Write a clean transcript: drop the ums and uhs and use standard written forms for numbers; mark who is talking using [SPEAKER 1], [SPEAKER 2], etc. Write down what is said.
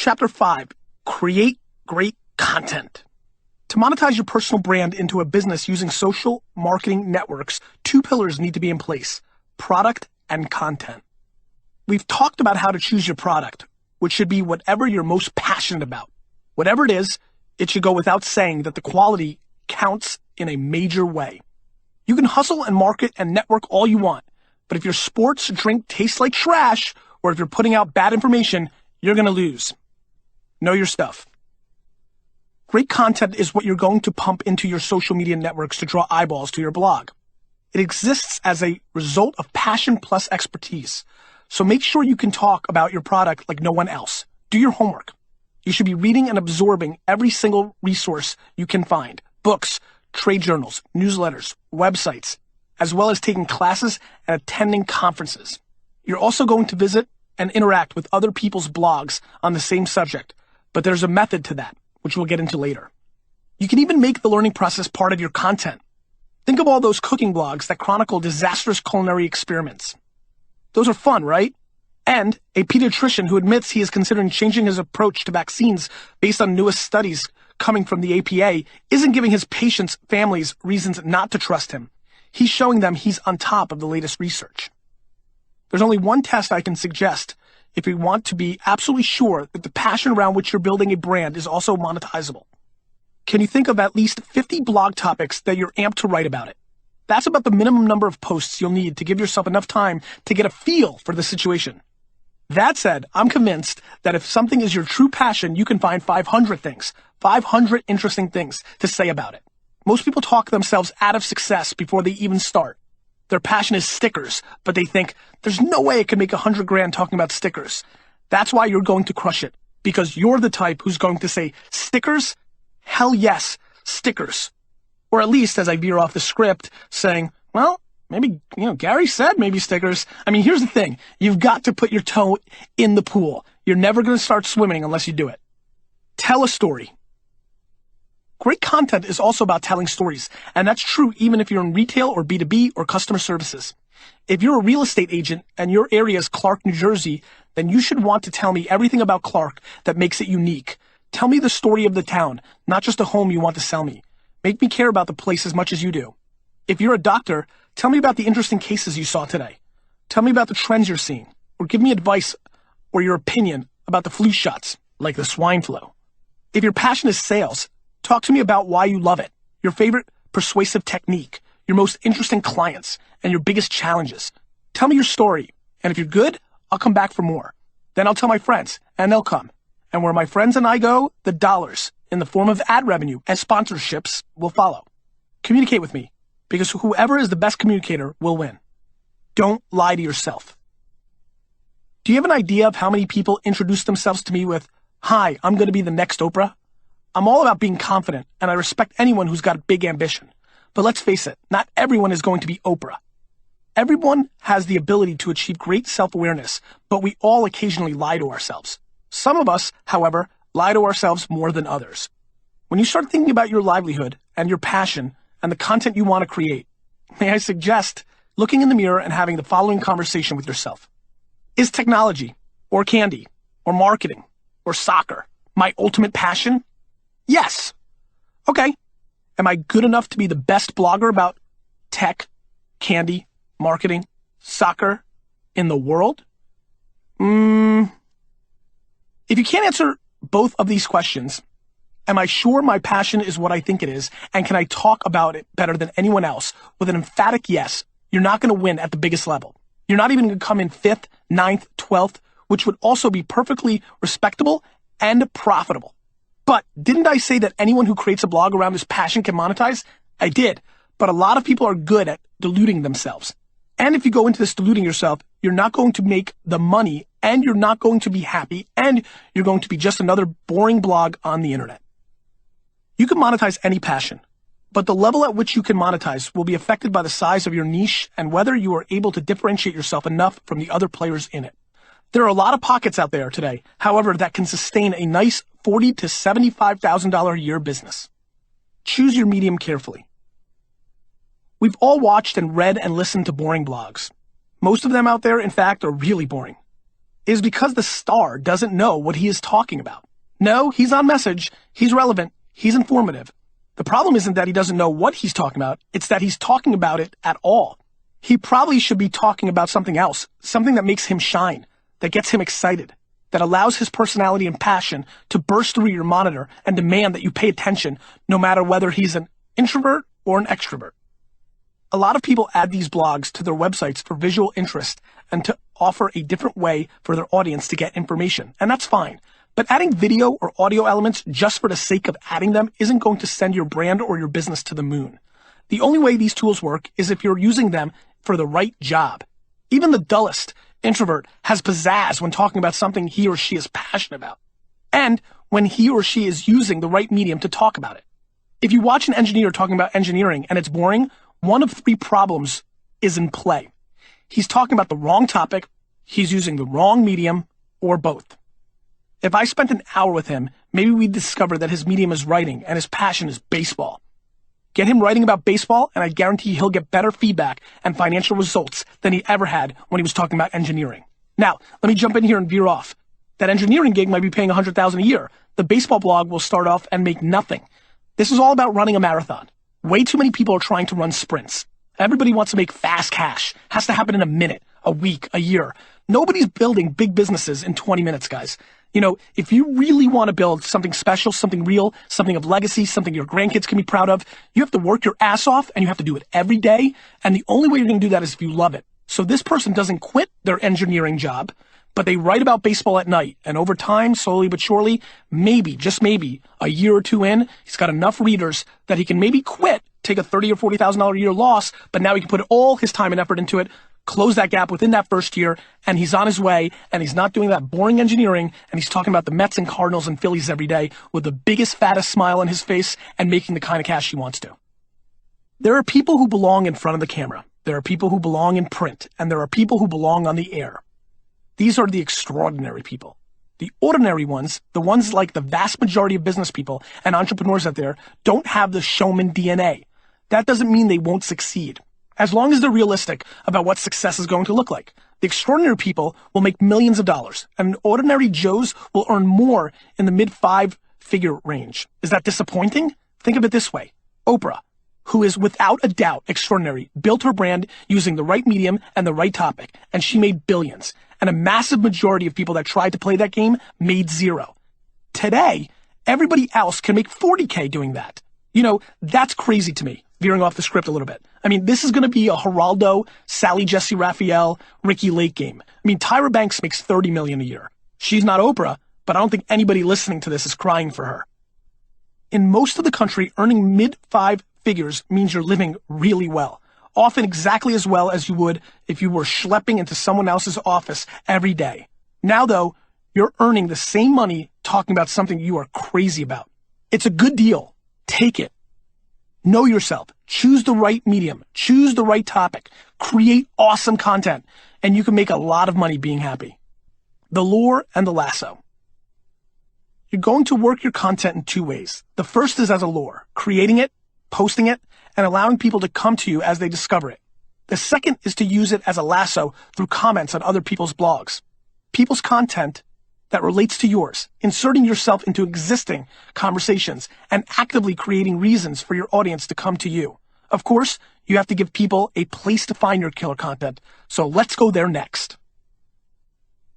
[SPEAKER 1] Chapter 5, create great content. To monetize your personal brand into a business using social marketing networks, 2 pillars need to be in place: product and content. We've talked about how to choose your product, which should be whatever you're most passionate about. Whatever it is, it should go without saying that the quality counts in a major way. You can hustle and market and network all you want, but if your sports drink tastes like trash, or if you're putting out bad information, you're going to lose. Know your stuff. Great content is what you're going to pump into your social media networks to draw eyeballs to your blog. It exists as a result of passion plus expertise. So make sure you can talk about your product like no one else. Do your homework. You should be reading and absorbing every single resource you can find: books, trade journals, newsletters, websites, as well as taking classes and attending conferences. You're also going to visit and interact with other people's blogs on the same subject, but there's a method to that, which we'll get into later. You can even make the learning process part of your content. Think of all those cooking blogs that chronicle disastrous culinary experiments. Those are fun, right? And a pediatrician who admits he is considering changing his approach to vaccines based on newest studies coming from the APA isn't giving his patients' families reasons not to trust him. He's showing them he's on top of the latest research. There's only one test I can suggest if you want to be absolutely sure that the passion around which you're building a brand is also monetizable. Can you think of at least 50 blog topics that you're amped to write about it? That's about the minimum number of posts you'll need to give yourself enough time to get a feel for the situation. That said, I'm convinced that if something is your true passion, you can find 500 things, 500 interesting things to say about it. Most people talk themselves out of success before they even start. Their passion is stickers, but they think, there's no way I can make $100,000 talking about stickers. That's why you're going to crush it, because you're the type who's going to say, stickers? Hell yes, stickers. Or at least, as I veer off the script, saying, well, maybe, Gary said maybe stickers. I mean, here's the thing. You've got to put your toe in the pool. You're never going to start swimming unless you do it. Tell a story. Great content is also about telling stories, and that's true even if you're in retail or B2B or customer services. If you're a real estate agent and your area is Clark, New Jersey, then you should want to tell me everything about Clark that makes it unique. Tell me the story of the town, not just a home you want to sell me. Make me care about the place as much as you do. If you're a doctor, tell me about the interesting cases you saw today. Tell me about the trends you're seeing, or give me advice or your opinion about the flu shots, like the swine flu. If your passion is sales, talk to me about why you love it, your favorite persuasive technique, your most interesting clients, and your biggest challenges. Tell me your story, and if you're good, I'll come back for more. Then I'll tell my friends, and they'll come. And where my friends and I go, the dollars, in the form of ad revenue and sponsorships, will follow. Communicate with me, because whoever is the best communicator will win. Don't lie to yourself. Do you have an idea of how many people introduce themselves to me with, "Hi, I'm going to be the next Oprah"? I'm all about being confident, and I respect anyone who's got big ambition. But let's face it, not everyone is going to be Oprah. Everyone has the ability to achieve great self-awareness, but we all occasionally lie to ourselves. Some of us, however, lie to ourselves more than others. When you start thinking about your livelihood and your passion and the content you want to create, may I suggest looking in the mirror and having the following conversation with yourself. Is technology, or candy, or marketing, or soccer my ultimate passion? Yes. Okay. Am I good enough to be the best blogger about tech, candy, marketing, soccer in the world? If you can't answer both of these questions, am I sure my passion is what I think it is, and can I talk about it better than anyone else with an emphatic yes, you're not going to win at the biggest level. You're not even going to come in 5th, 9th, 12th, which would also be perfectly respectable and profitable. But didn't I say that anyone who creates a blog around his passion can monetize? I did, but a lot of people are good at deluding themselves. And if you go into this deluding yourself, you're not going to make the money, and you're not going to be happy, and you're going to be just another boring blog on the internet. You can monetize any passion, but the level at which you can monetize will be affected by the size of your niche and whether you are able to differentiate yourself enough from the other players in it. There are a lot of pockets out there today, however, that can sustain a nice $40,000 to $75,000 a year business. Choose your medium carefully. We've all watched and read and listened to boring blogs. Most of them out there, in fact, are really boring. is because the star doesn't know what he is talking about. No, he's on message, he's relevant, he's informative. The problem isn't that he doesn't know what he's talking about, it's that he's talking about it at all. He probably should be talking about something else, something that makes him shine, that gets him excited, that allows his personality and passion to burst through your monitor and demand that you pay attention no matter whether he's an introvert or an extrovert. A lot of people add these blogs to their websites for visual interest and to offer a different way for their audience to get information, and that's fine. But adding video or audio elements just for the sake of adding them isn't going to send your brand or your business to the moon. The only way these tools work is if you're using them for the right job. Even the dullest introvert has pizzazz when talking about something he or she is passionate about, and when he or she is using the right medium to talk about it. If you watch an engineer talking about engineering and it's boring, one of three problems is in play. He's talking about the wrong topic, he's using the wrong medium, or both. If I spent an hour with him, maybe we'd discover that his medium is writing and his passion is baseball. Get him writing about baseball, and I guarantee he'll get better feedback and financial results than he ever had when he was talking about engineering. Now, let me jump in here and veer off. That engineering gig might be paying $100,000 a year. The baseball blog will start off and make nothing. This is all about running a marathon. Way too many people are trying to run sprints. Everybody wants to make fast cash. Has to happen in a minute, a week, a year. Nobody's building big businesses in 20 minutes, guys. You know, if you really want to build something special, something real, something of legacy, something your grandkids can be proud of, you have to work your ass off and you have to do it every day. And the only way you're going to do that is if you love it. So this person doesn't quit their engineering job, but they write about baseball at night. And over time, slowly but surely, maybe, just maybe, a year or two in, he's got enough readers that he can maybe quit, take a $30,000 or $40,000 a year loss, but now he can put all his time and effort into it, close that gap within that first year, and he's on his way, and he's not doing that boring engineering, and he's talking about the Mets and Cardinals and Phillies every day with the biggest, fattest smile on his face and making the kind of cash he wants to. There are people who belong in front of the camera. There are people who belong in print, and there are people who belong on the air. These are the extraordinary people. The ordinary ones, the ones like the vast majority of business people and entrepreneurs out there, don't have the showman DNA. That doesn't mean they won't succeed, as long as they're realistic about what success is going to look like. The extraordinary people will make millions of dollars, and ordinary Joes will earn more in the mid-5-figure range. Is that disappointing? Think of it this way. Oprah, who is without a doubt extraordinary, built her brand using the right medium and the right topic, and she made billions. And a massive majority of people that tried to play that game made zero. Today, everybody else can make 40K doing that. You know, that's crazy to me, veering off the script a little bit. I mean, this is going to be a Geraldo, Sally Jesse Raphael, Ricky Lake game. I mean, Tyra Banks makes $30 million a year. She's not Oprah, but I don't think anybody listening to this is crying for her. In most of the country, earning mid-5 figures means you're living really well. Often exactly as well as you would if you were schlepping into someone else's office every day. Now, though, you're earning the same money talking about something you are crazy about. It's a good deal. Take it. Know yourself. Choose the right medium. Choose the right topic. Create awesome content, and you can make a lot of money being happy. The lure and the lasso. You're going to work your content in two ways. The first is as a lure, creating it, posting it, and allowing people to come to you as they discover it. The second is to use it as a lasso through comments on other people's blogs. People's content that relates to yours, inserting yourself into existing conversations and actively creating reasons for your audience to come to you. Of course, you have to give people a place to find your killer content. So let's go there next.